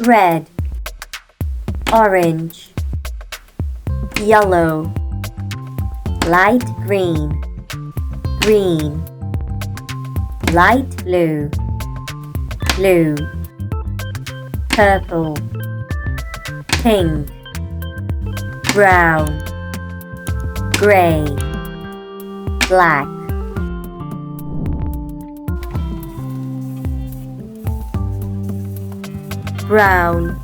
red, orange, yellow, light green, green, light blue, blue, purple, pink, brown, gray, black. Brown,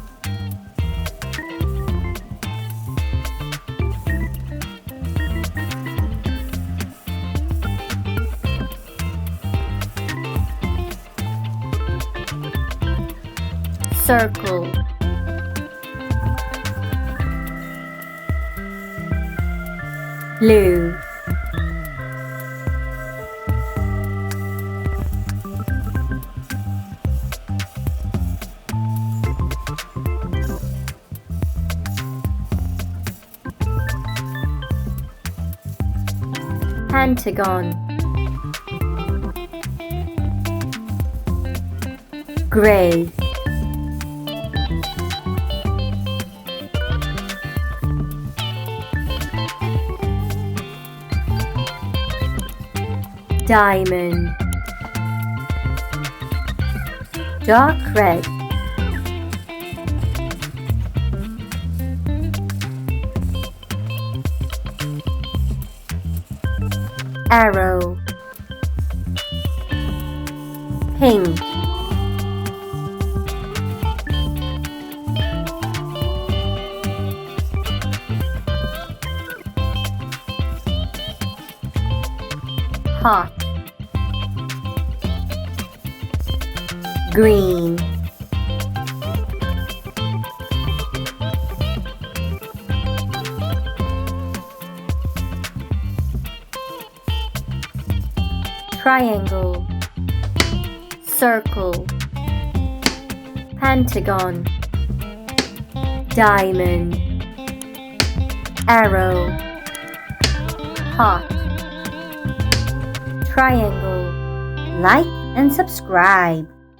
circle, blue, Pentagon, gray, diamond, dark red, arrow, pink, hot, green, triangle, circle, pentagon, diamond, arrow, heart, triangle. Like and subscribe.